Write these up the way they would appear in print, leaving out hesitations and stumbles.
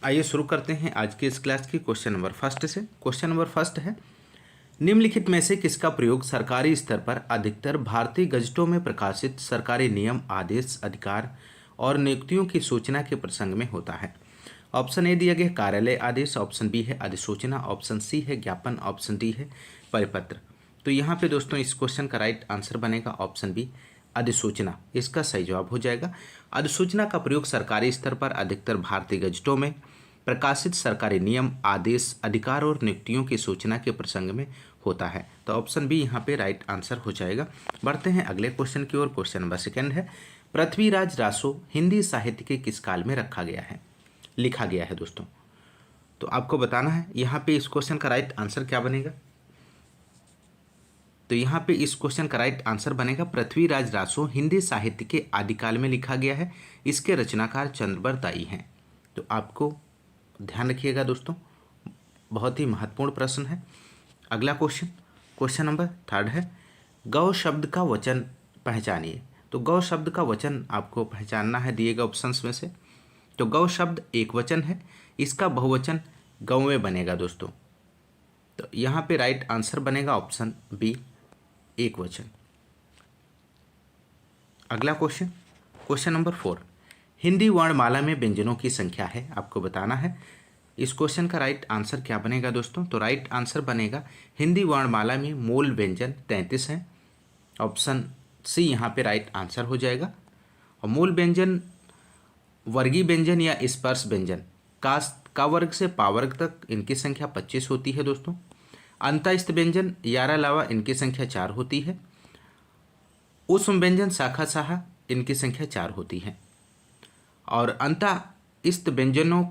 आइए शुरू करते हैं आज की इस क्लास की क्वेश्चन नंबर फर्स्ट से। क्वेश्चन नंबर फर्स्ट है, निम्नलिखित में से किसका प्रयोग सरकारी स्तर पर अधिकतर भारतीय गजटों में प्रकाशित सरकारी नियम, आदेश, अधिकार और नियुक्तियों की सूचना के प्रसंग में होता है? ऑप्शन ए दिया गया कार्यालय आदेश, ऑप्शन बी है अधिसूचना, ऑप्शन सी है ज्ञापन, ऑप्शन डी है परिपत्र। तो यहाँ पे दोस्तों इस क्वेश्चन का राइट आंसर बनेगा ऑप्शन बी अधिसूचना, इसका सही जवाब हो जाएगा। अधिसूचना का प्रयोग सरकारी स्तर पर अधिकतर भारतीय गजटों में प्रकाशित सरकारी नियम, आदेश, अधिकार और नियुक्तियों की सूचना के प्रसंग में होता है। तो ऑप्शन बी यहाँ पे राइट आंसर हो जाएगा। बढ़ते हैं अगले क्वेश्चन की ओर। क्वेश्चन नंबर सेकंड है, पृथ्वीराज रासो हिंदी साहित्य के किस काल में लिखा गया है दोस्तों? तो आपको बताना है यहाँ पे इस क्वेश्चन का राइट आंसर क्या बनेगा। तो यहाँ पे इस क्वेश्चन का राइट आंसर बनेगा पृथ्वीराज रासो हिंदी साहित्य के आदिकाल में लिखा गया है। इसके रचनाकार चंद्रबर दाई हैं। तो आपको ध्यान रखिएगा दोस्तों, बहुत ही महत्वपूर्ण प्रश्न है। अगला क्वेश्चन, क्वेश्चन नंबर थर्ड है, गौ शब्द का वचन पहचानिए। तो गौ शब्द का वचन आपको पहचानना है दिए गए ऑप्शंस में से। तो गौ शब्द एक वचन है, इसका बहुवचन गौवें बनेगा दोस्तों। तो यहाँ पे राइट आंसर बनेगा ऑप्शन बी एक वचन। अगला क्वेश्चन, क्वेश्चन नंबर 4, हिंदी वर्णमाला में व्यंजनों की संख्या है, आपको बताना है। इस क्वेश्चन का राइट आंसर क्या बनेगा दोस्तों? तो राइट आंसर बनेगा हिंदी वर्णमाला में मूल व्यंजन 33 है। ऑप्शन सी यहाँ पे राइट आंसर हो जाएगा। और मूल व्यंजन, वर्गीय व्यंजन या स्पर्श व्यंजन का वर्ग से पावर्ग तक इनकी संख्या 25 होती है दोस्तों। अंतःस्थ व्यंजन यारा अलावा इनकी संख्या 4 होती है। उष्म व्यंजन शाखा साहा इनकी संख्या 4 होती है। और अंतःस्थ व्यंजनों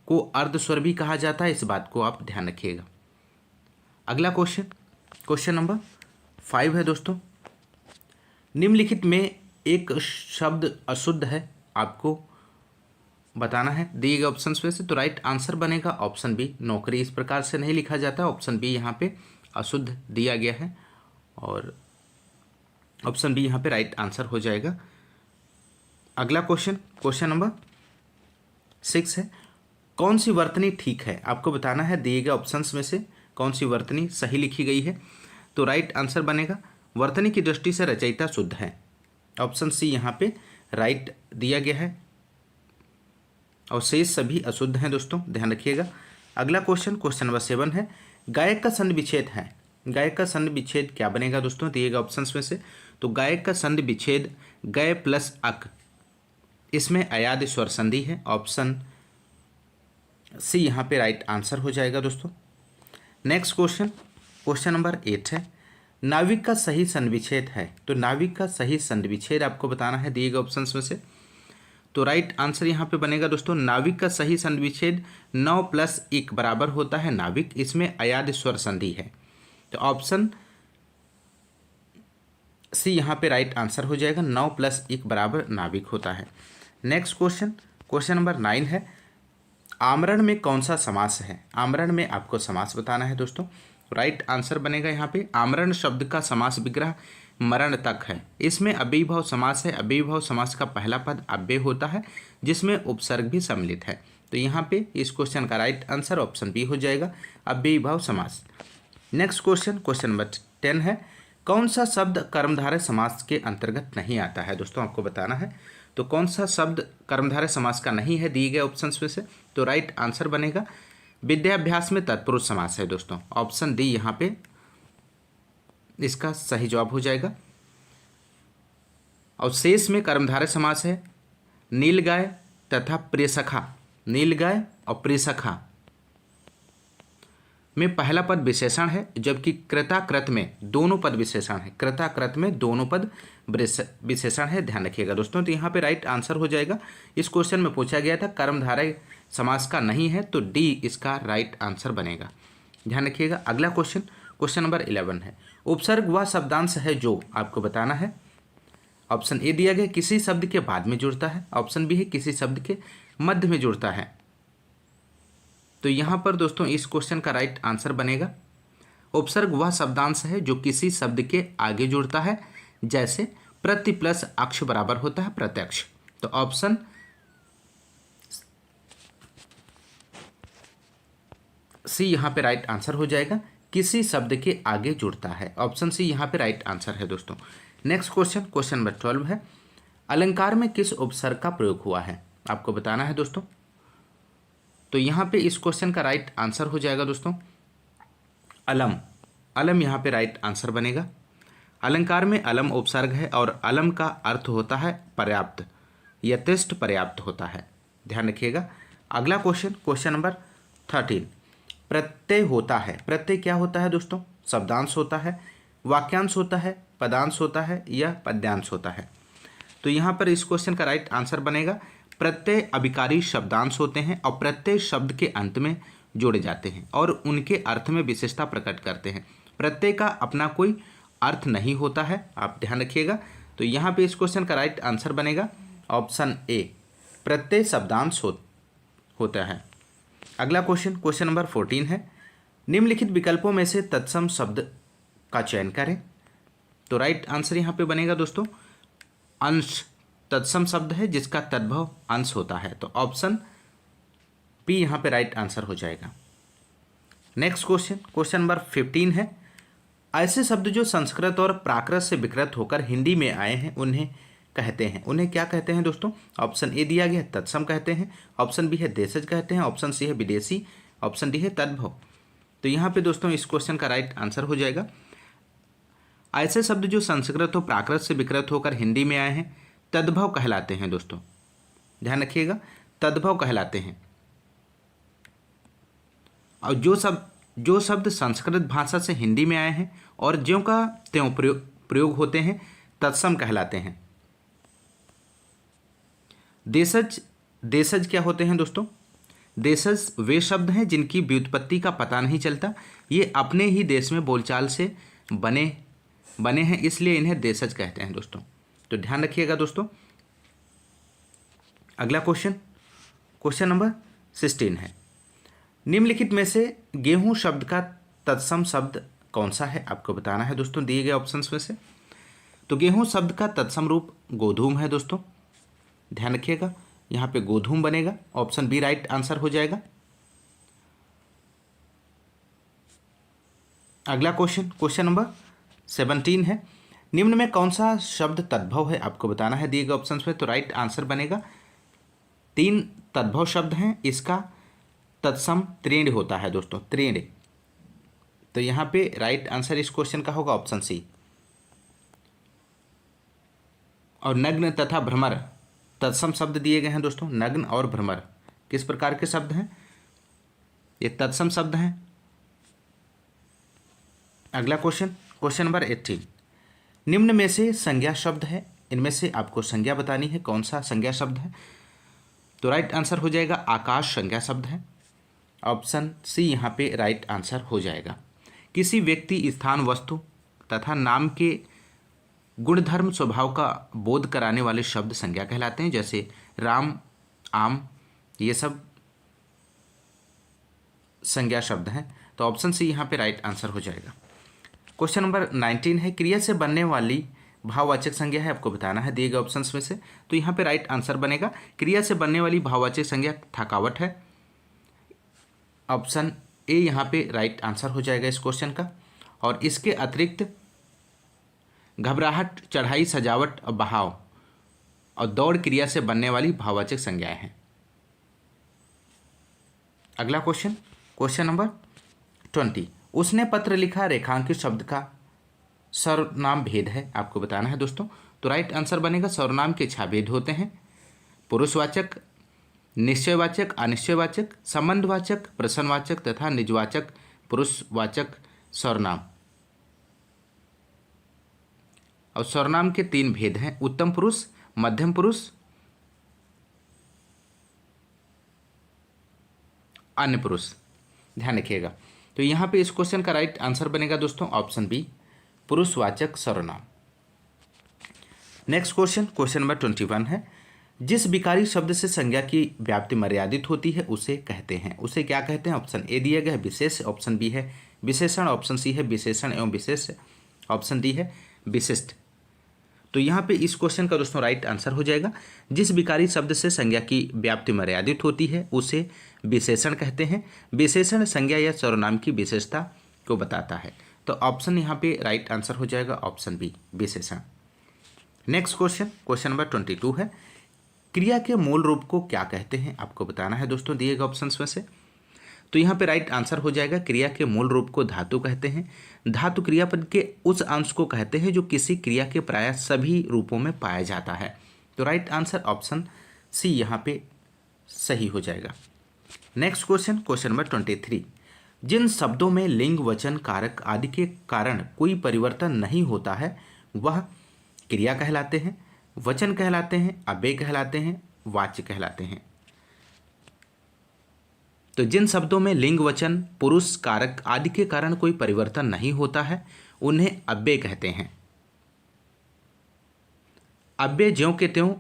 को अर्धस्वर भी कहा जाता है, इस बात को आप ध्यान रखिएगा। अगला क्वेश्चन, क्वेश्चन नंबर 5 है दोस्तों, निम्नलिखित में एक शब्द अशुद्ध है, आपको बताना है दिए गए ऑप्शंस में से। तो राइट आंसर बनेगा ऑप्शन बी नौकरी। इस प्रकार से नहीं लिखा जाता, ऑप्शन बी यहाँ पे अशुद्ध दिया गया है और ऑप्शन बी यहाँ पे राइट आंसर हो जाएगा। अगला क्वेश्चन, क्वेश्चन नंबर 6 है, कौन सी वर्तनी ठीक है? आपको बताना है दिए गए ऑप्शंस में से कौन सी वर्तनी सही लिखी गई है। तो राइट आंसर बनेगा वर्तनी की दृष्टि से रचयिता शुद्ध है। ऑप्शन सी यहाँ पे राइट दिया गया है और शेष सभी अशुद्ध हैं दोस्तों, ध्यान रखिएगा। अगला क्वेश्चन, क्वेश्चन नंबर 7 है, गायक का संधि विच्छेद है। गायक का संधि विच्छेद क्या बनेगा दोस्तों दिए गए ऑप्शंस में से? तो गायक का संधि विच्छेद गय प्लस अक, इसमें अयाद स्वर संधि है। ऑप्शन सी यहाँ पे राइट आंसर हो जाएगा दोस्तों। नेक्स्ट क्वेश्चन, क्वेश्चन नंबर 8 है, नाविक का सही संधि विच्छेद है। तो नाविक का सही संधि विच्छेद आपको बताना है दिए गए ऑप्शंस में से। तो राइट आंसर यहाँ पे बनेगा दोस्तों नाविक का सही संधि विच्छेद 9 + 1 बराबर होता है नाविक, इसमें अयाद स्वर संधि है। तो ऑप्शन सी यहाँ पे राइट आंसर हो जाएगा, 9 + 1 बराबर नाविक होता है। नेक्स्ट क्वेश्चन, क्वेश्चन नंबर 9 है, आमरण में कौन सा समास है? आमरण में आपको समास बताना है दोस्तों। राइट आंसर बनेगा यहाँ पे आमरण शब्द का समास विग्रह मरण तक है, इसमें अव्ययीभाव समास है। अव्ययीभाव समास का पहला पद अव्यय होता है जिसमें उपसर्ग भी सम्मिलित है। तो यहाँ पे इस क्वेश्चन का राइट आंसर ऑप्शन बी हो जाएगा, अव्ययीभाव समास। नेक्स्ट क्वेश्चन, क्वेश्चन नंबर 10 है, कौन सा शब्द कर्मधारय समास के अंतर्गत नहीं आता है? दोस्तों आपको बताना है तो कौन सा शब्द कर्मधारय समास का नहीं है दिए गए ऑप्शंस में से। तो राइट आंसर बनेगा विद्याभ्यास में तत्पुरुष समास है दोस्तों। ऑप्शन डी यहाँ पे इसका सही जवाब हो जाएगा। और शेष में कर्मधारय समास है नीलगाय तथा प्रियसखा। नीलगाय और प्रियसखा में पहला पद विशेषण है, जबकि कृताकृत में दोनों पद विशेषण है। कृताकृत में दोनों पद विशेषण है, ध्यान रखिएगा दोस्तों। तो यहाँ पे राइट आंसर हो जाएगा। इस क्वेश्चन में पूछा गया था कर्मधारय समास का नहीं है, तो डी इसका राइट आंसर बनेगा, ध्यान रखिएगा। अगला क्वेश्चन, क्वेश्चन नंबर 11 है, उपसर्ग वह शब्दांश है जो, आपको बताना है। ऑप्शन ए दिया गया किसी शब्द के बाद में जुड़ता है, ऑप्शन बी है किसी शब्द के मध्य में जुड़ता है। तो यहाँ पर दोस्तों इस क्वेश्चन का राइट आंसर बनेगा उपसर्ग वह शब्दांश है जो किसी शब्द के आगे जुड़ता है, जैसे प्रति प्लस अक्ष बराबर होता है प्रत्यक्ष। तो ऑप्शन सी यहाँ पे राइट आंसर हो जाएगा, किसी शब्द के आगे जुड़ता है। ऑप्शन सी यहाँ पे राइट आंसर है दोस्तों। नेक्स्ट क्वेश्चन, क्वेश्चन नंबर 12 है, अलंकार में किस उपसर्ग का प्रयोग हुआ है, आपको बताना है दोस्तों। तो यहाँ पे इस क्वेश्चन का राइट आंसर हो जाएगा दोस्तों अलम। अलम यहाँ पे राइट आंसर बनेगा। अलंकार में अलम उपसर्ग है और अलम का अर्थ होता है पर्याप्त, यथेष्ट पर्याप्त होता है, ध्यान रखिएगा। अगला क्वेश्चन, क्वेश्चन नंबर 13, प्रत्यय होता है। प्रत्यय क्या होता है दोस्तों? शब्दांश होता है, वाक्यांश होता है, पदांश होता है या पद्यांश होता है। तो यहाँ पर इस क्वेश्चन का राइट आंसर बनेगा प्रत्यय अभिकारी शब्दांश होते हैं और प्रत्यय शब्द के अंत में जोड़े जाते हैं और उनके अर्थ में विशेषता प्रकट करते हैं। प्रत्यय का अपना कोई अर्थ नहीं होता है, आप ध्यान रखिएगा। तो यहाँ पे इस क्वेश्चन का राइट आंसर बनेगा ऑप्शन ए, प्रत्यय शब्दांश होता है। अगला क्वेश्चन, क्वेश्चन नंबर 14 है, निम्नलिखित विकल्पों में से तत्सम शब्द का चयन करें। तो राइट आंसर यहाँ पे बनेगा दोस्तों अंश। तत्सम शब्द है जिसका तद्भव अंश होता है, तो ऑप्शन पी यहाँ पे राइट आंसर हो जाएगा। नेक्स्ट क्वेश्चन, क्वेश्चन नंबर 15 है, ऐसे शब्द जो संस्कृत और प्राकृत से विकृत होकर हिंदी में आए हैं उन्हें कहते हैं, उन्हें क्या कहते हैं दोस्तों? ऑप्शन ए दिया गया है तत्सम कहते हैं, ऑप्शन बी है देशज कहते हैं, ऑप्शन सी है विदेशी, ऑप्शन डी है तद्भव। तो यहाँ पे दोस्तों इस क्वेश्चन का राइट आंसर हो जाएगा ऐसे शब्द जो संस्कृत और प्राकृत से विकृत होकर हिंदी में आए हैं तद्भव कहलाते हैं दोस्तों, ध्यान रखिएगा, तद्भव कहलाते हैं। और जो शब्द संस्कृत भाषा से हिंदी में आए हैं और ज्यों का त्यों प्रयोग होते हैं तत्सम कहलाते हैं। देशज क्या होते हैं दोस्तों? देशज वे शब्द हैं जिनकी व्युत्पत्ति का पता नहीं चलता, ये अपने ही देश में बोलचाल से बने हैं, इसलिए इन्हें देशज कहते हैं दोस्तों। तो ध्यान रखिएगा दोस्तों। अगला क्वेश्चन, क्वेश्चन नंबर 16 है, निम्नलिखित में से गेहूं शब्द का तत्सम शब्द कौन सा है, आपको बताना है दोस्तों दिए गए ऑप्शंस में से। तो गेहूं शब्द का तत्सम रूप गोधूम है दोस्तों, ध्यान रखिएगा, यहाँ पे गोधूम बनेगा, ऑप्शन बी राइट आंसर हो जाएगा। अगला क्वेश्चन, क्वेश्चन नंबर 17 है, निम्न में कौन सा शब्द तद्भव है, आपको बताना है दिए गए ऑप्शंस में। तो राइट आंसर बनेगा 3 तद्भव शब्द हैं, इसका तत्सम तृण होता है दोस्तों, तृण। तो यहाँ पे राइट आंसर इस क्वेश्चन का होगा ऑप्शन सी। और नग्न तथा भ्रमर तत्सम शब्द दिए गए हैं दोस्तों, नग्न और भ्रमर किस प्रकार के शब्द हैं? ये तत्सम शब्द हैं। अगला क्वेश्चन, क्वेश्चन नंबर 18, निम्न में से संज्ञा शब्द है, इनमें से आपको संज्ञा बतानी है, कौन सा संज्ञा शब्द है? तो राइट आंसर हो जाएगा आकाश संज्ञा शब्द है, ऑप्शन सी यहाँ पे राइट आंसर हो जाएगा। किसी व्यक्ति, स्थान, वस्तु तथा नाम के गुणधर्म स्वभाव का बोध कराने वाले शब्द संज्ञा कहलाते हैं, जैसे राम, आम, ये सब संज्ञा शब्द हैं। तो ऑप्शन सी यहाँ पे राइट आंसर हो जाएगा। क्वेश्चन नंबर 19 है, क्रिया से बनने वाली भाववाचक संज्ञा है, आपको बताना है दिए गए ऑप्शंस में से। तो यहाँ पे राइट आंसर बनेगा क्रिया से बनने वाली भाववाचक संज्ञा थकावट है, ऑप्शन ए यहाँ पे राइट आंसर हो जाएगा इस क्वेश्चन का। और इसके अतिरिक्त घबराहट, चढ़ाई, सजावट और बहाव और दौड़ क्रिया से बनने वाली भाववाचक संज्ञाएं हैं। अगला क्वेश्चन, क्वेश्चन नंबर 20, उसने पत्र लिखा रेखांकित शब्द का सर्वनाम भेद है, आपको बताना है दोस्तों। तो राइट आंसर बनेगा सर्वनाम के 6 भेद होते हैं, पुरुषवाचक, निश्चयवाचक, अनिश्चयवाचक, संबंधवाचक, प्रश्नवाचक तथा निजवाचक पुरुषवाचक सर्वनाम। और सर्वनाम के 3 भेद हैं, उत्तम पुरुष, मध्यम पुरुष, अन्य पुरुष, ध्यान रखिएगा। तो यहाँ पे इस क्वेश्चन का राइट आंसर बनेगा दोस्तों ऑप्शन बी, पुरुषवाचक सर्वनाम। नेक्स्ट क्वेश्चन, क्वेश्चन नंबर 21 है, जिस विकारी शब्द से संज्ञा की व्याप्ति मर्यादित होती है उसे कहते हैं, उसे क्या कहते हैं? ऑप्शन ए दिया गया है विशेष, ऑप्शन बी है विशेषण, ऑप्शन सी है विशेषण एवं विशेष, ऑप्शन डी है विशिष्ट। तो यहाँ पे इस क्वेश्चन का दोस्तों राइट आंसर हो जाएगा, जिस विकारी शब्द से संज्ञा की व्याप्ति मर्यादित होती है उसे विशेषण कहते हैं। विशेषण संज्ञा या सर्वनाम की विशेषता को बताता है। तो ऑप्शन यहाँ पे राइट आंसर हो जाएगा ऑप्शन बी, विशेषण। नेक्स्ट क्वेश्चन, क्वेश्चन नंबर 22 है, क्रिया के मूल रूप को क्या कहते हैं, आपको बताना है दोस्तों दिए गए ऑप्शंस में से। तो यहाँ पे राइट आंसर हो जाएगा, क्रिया के मूल रूप को धातु कहते हैं। धातु क्रियापद के उस अंश को कहते हैं जो किसी क्रिया के प्रायः सभी रूपों में पाया जाता है। तो राइट आंसर ऑप्शन सी यहाँ पे सही हो जाएगा। नेक्स्ट क्वेश्चन, क्वेश्चन नंबर 23, जिन शब्दों में लिंग, वचन, कारक आदि के कारण कोई परिवर्तन नहीं होता है वह क्रिया कहलाते हैं, वचन कहलाते हैं, अव्यय कहलाते हैं, वाच्य कहलाते हैं। तो जिन शब्दों में लिंग, वचन, पुरुष, कारक आदि के कारण कोई परिवर्तन नहीं होता है उन्हें अव्यय कहते हैं। अव्यय ज्यों के त्यों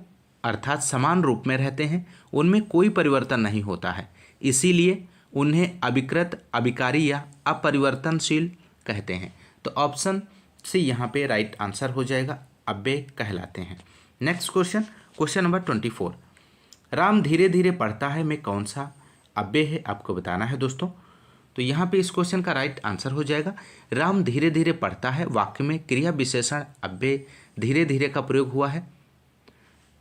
अर्थात समान रूप में रहते हैं, उनमें कोई परिवर्तन नहीं होता है, इसीलिए उन्हें अविकृत, अविकारी या अपरिवर्तनशील कहते हैं। तो ऑप्शन सी यहाँ पे राइट आंसर हो जाएगा, अव्यय कहलाते हैं। Next question, question number 24, Ram धीरे धीरे पढ़ता है में कौन सा अव्यय है, आपको बताना है दोस्तों। तो यहाँ पे इस क्वेश्चन का राइट आंसर हो जाएगा, राम धीरे धीरे पढ़ता है वाक्य में क्रिया विशेषण अव्यय धीरे धीरे का प्रयोग हुआ है।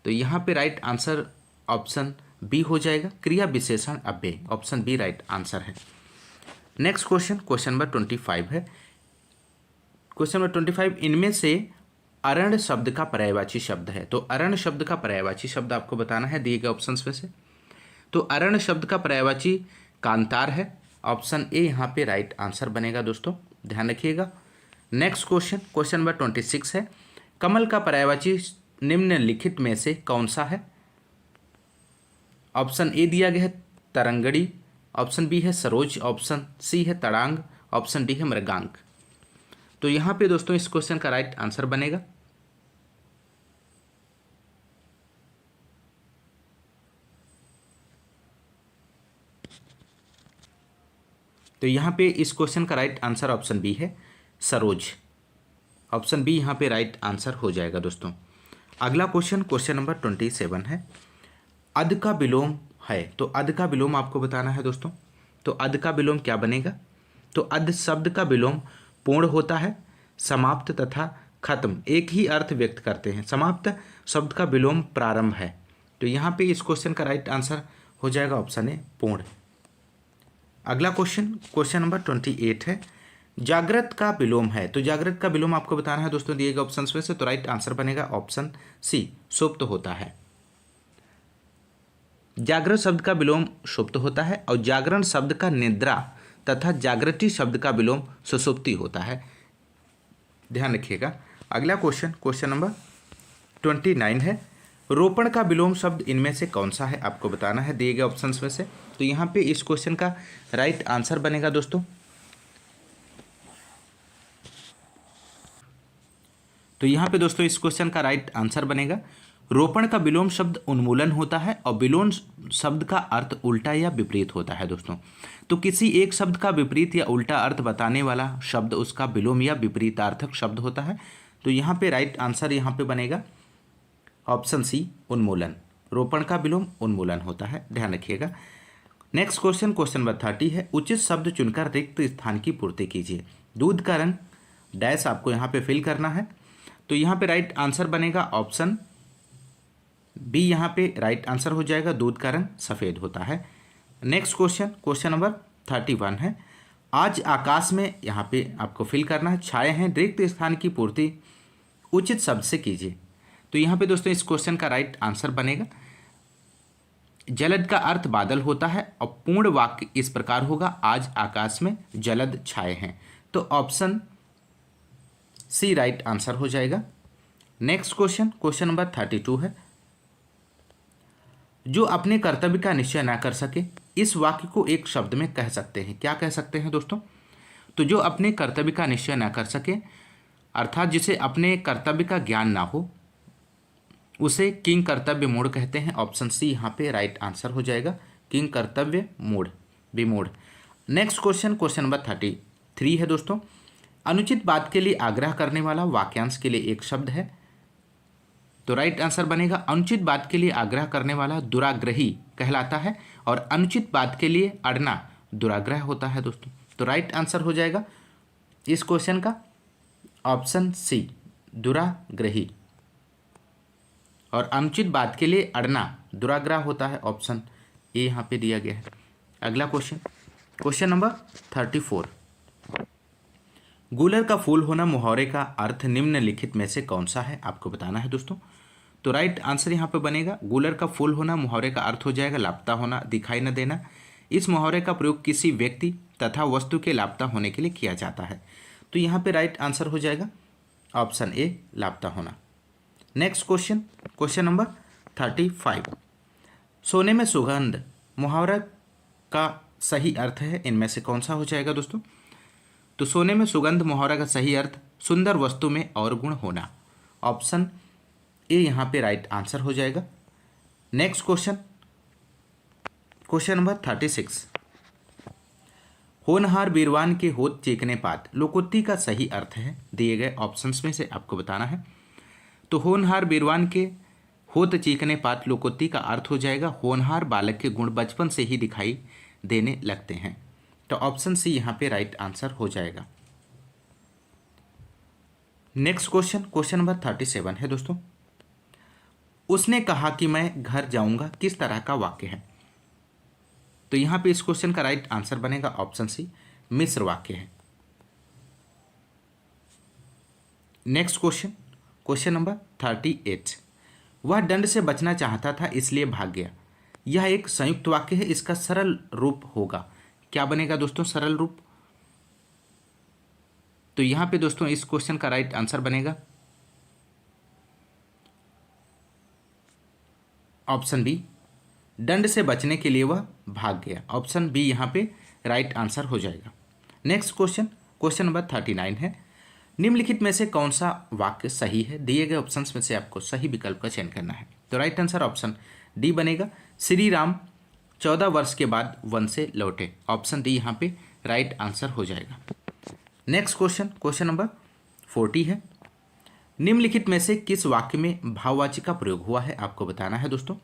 तो यहाँ पे राइट आंसर ऑप्शन बी हो जाएगा, क्रिया विशेषण अव्यय, ऑप्शन बी राइट आंसर है। नेक्स्ट क्वेश्चन, क्वेश्चन नंबर 25 है, क्वेश्चन नंबर 25, इनमें से अरण शब्द का पर्यायवाची शब्द है। तो अरण शब्द का पर्यायवाची शब्द आपको बताना है दिए गए ऑप्शंस में से। तो अरण शब्द का पर्यायवाची कांतार है, ऑप्शन ए यहाँ पे राइट आंसर बनेगा दोस्तों, ध्यान रखिएगा। नेक्स्ट क्वेश्चन, क्वेश्चन नंबर 26 है, कमल का पर्यायवाची निम्नलिखित में से कौन सा है। ऑप्शन ए दिया गया है तरंगड़ी, ऑप्शन बी है सरोज, ऑप्शन सी है तड़ांग, ऑप्शन डी है मृगांक। तो यहाँ पे दोस्तों इस क्वेश्चन का राइट आंसर बनेगा तो यहाँ पे इस क्वेश्चन का राइट आंसर ऑप्शन बी है सरोज, ऑप्शन बी यहाँ पे राइट आंसर हो जाएगा दोस्तों। अगला क्वेश्चन, क्वेश्चन नंबर 27 है, अध का विलोम है। तो अध का विलोम आपको बताना है दोस्तों। तो अध का विलोम क्या बनेगा। तो अध शब्द का विलोम पूर्ण होता है, समाप्त तथा खत्म एक ही अर्थ व्यक्त करते हैं। समाप्त शब्द का विलोम प्रारंभ है। तो यहाँ पे इस क्वेश्चन का राइट आंसर हो जाएगा ऑप्शन ए पूर्ण। अगला क्वेश्चन, क्वेश्चन नंबर 28 है, जागृत का विलोम है। तो जागृत का विलोम आपको बताना है दोस्तों दिए गए ऑप्शंस में से। तो राइट आंसर बनेगा ऑप्शन सी, सुप्त होता है। जागृत शब्द का विलोम सुप्त होता है और जागरण शब्द का निद्रा तथा जागृति शब्द का विलोम सुसुप्ति होता है, ध्यान रखिएगा। अगला क्वेश्चन, क्वेश्चन नंबर 29 है, रोपण का विलोम शब्द इनमें से कौन सा है, आपको बताना है दिए गए ऑप्शंस में से। तो यहाँ पे इस क्वेश्चन का राइट आंसर बनेगा दोस्तों। तो यहाँ पे दोस्तों इस क्वेश्चन का राइट आंसर बनेगा, रोपण का विलोम शब्द उन्मूलन होता है और विलोम शब्द का अर्थ उल्टा या विपरीत होता है दोस्तों। तो किसी एक शब्द का विपरीत या उल्टा अर्थ बताने वाला शब्द उसका विलोम या विपरीतार्थक शब्द होता है। तो यहाँ पे राइट आंसर यहाँ पे बनेगा ऑप्शन सी, उन्मूलन। रोपण का विलोम उन्मूलन होता है, ध्यान रखिएगा। नेक्स्ट क्वेश्चन, क्वेश्चन नंबर 30 है, उचित शब्द चुनकर रिक्त स्थान की पूर्ति कीजिए। दूध का रंग डैश आपको यहाँ पे फिल करना है। तो यहाँ पे राइट आंसर बनेगा ऑप्शन बी, यहाँ पे राइट आंसर हो जाएगा, दूध का रंग सफ़ेद होता है। नेक्स्ट क्वेश्चन, क्वेश्चन नंबर 31 है, आज आकाश में यहाँ पे आपको फिल करना है, छाए हैं, रिक्त स्थान की पूर्ति उचित शब्द से कीजिए। तो यहाँ पे दोस्तों इस क्वेश्चन का राइट आंसर बनेगा, जलद का अर्थ बादल होता है और पूर्ण वाक्य इस प्रकार होगा, आज आकाश में जलद छाए हैं। तो ऑप्शन सी राइट आंसर हो जाएगा। नेक्स्ट क्वेश्चन, क्वेश्चन नंबर 32 है, जो अपने कर्तव्य का निश्चय ना कर सके, इस वाक्य को एक शब्द में कह सकते हैं। क्या कह सकते हैं दोस्तों। तो जो अपने कर्तव्य का निश्चय ना कर सके अर्थात जिसे अपने कर्तव्य का ज्ञान ना हो, उसे किंग कर्तव्य मूढ़ कहते हैं। ऑप्शन सी यहाँ पे राइट आंसर हो जाएगा, किंग कर्तव्य मूढ़, विमूढ़। नेक्स्ट क्वेश्चन, क्वेश्चन नंबर 33 है दोस्तों, अनुचित बात के लिए आग्रह करने वाला वाक्यांश के लिए एक शब्द है। तो राइट आंसर बनेगा अनुचित बात के लिए आग्रह करने वाला दुराग्रही कहलाता है और अनुचित बात के लिए अड़ना दुराग्रह होता है दोस्तों। तो राइट आंसर हो जाएगा इस क्वेश्चन का ऑप्शन सी, दुराग्रही। और अनुचित बात के लिए अड़ना दुराग्रह होता है, ऑप्शन ए यहाँ पे दिया गया है। अगला क्वेश्चन, क्वेश्चन नंबर 34। गूलर का फूल होना मुहावरे का अर्थ निम्नलिखित में से कौन सा है, आपको बताना है दोस्तों। तो राइट आंसर यहाँ पे बनेगा गूलर का फूल होना मुहावरे का अर्थ हो जाएगा लापता होना, दिखाई न देना। इस मुहावरे का प्रयोग किसी व्यक्ति तथा वस्तु के लापता होने के लिए किया जाता है। तो यहाँ पे राइट आंसर हो जाएगा ऑप्शन ए, लापता होना। Next question, question number 35। सोने में सुगंध मुहावरा का सही अर्थ है, इनमें से कौन सा हो जाएगा दोस्तों। तो सोने में सुगंध मुहावरा का सही अर्थ सुंदर वस्तु में और गुण होना, ऑप्शन ए यहाँ पे राइट आंसर हो जाएगा। Next question, question number 36। होनहार बीरवान के होत चीकने पात लोकोक्ति का सही अर्थ है, दिए गए ऑप्शंस में से आपको बताना है। तो होनहार बीरवान के होत चीकने पात लोकोक्ति का अर्थ हो जाएगा होनहार बालक के गुण बचपन से ही दिखाई देने लगते हैं। तो ऑप्शन सी यहाँ पे राइट आंसर हो जाएगा। नेक्स्ट क्वेश्चन, क्वेश्चन नंबर 37 है दोस्तों। उसने कहा कि मैं घर जाऊंगा किस तरह का वाक्य है। तो यहाँ पे इस क्वेश्चन का राइट आंसर बनेगा ऑप्शन सी, मिश्र वाक्य है। Next question, question number 38। वह दंड से बचना चाहता था इसलिए भाग गया। यह एक संयुक्त वाक्य है, इसका सरल रूप होगा, क्या बनेगा दोस्तों सरल रूप। तो यहां पे दोस्तों इस क्वेश्चन का राइट आंसर बनेगा ऑप्शन बी, दंड से बचने के लिए वह भाग गया। ऑप्शन बी यहां पे राइट आंसर हो जाएगा। नेक्स्ट क्वेश्चन, क्वेश्चन नंबर 39 है। निम्नलिखित में से कौन सा वाक्य सही है, दिए गए ऑप्शंस में से आपको सही विकल्प का चयन करना है। तो राइट आंसर ऑप्शन डी बनेगा, श्री राम 14 वर्ष के बाद वन से लौटे। ऑप्शन डी यहाँ पे राइट आंसर हो जाएगा। नेक्स्ट क्वेश्चन, क्वेश्चन नंबर 40 है। निम्नलिखित में से किस वाक्य में भाववाची का प्रयोग हुआ है, आपको बताना है दोस्तों।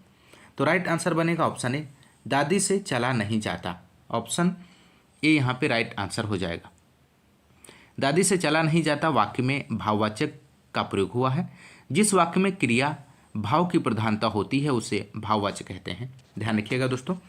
तो राइट आंसर बनेगा ऑप्शन ए, दादी से चला नहीं जाता। ऑप्शन ए यहाँ पे राइट आंसर हो जाएगा। दादी से चला नहीं जाता वाक्य में भाववाचक का प्रयोग हुआ है। जिस वाक्य में क्रिया भाव की प्रधानता होती है उसे भाववाचक कहते हैं, ध्यान रखिएगा दोस्तों।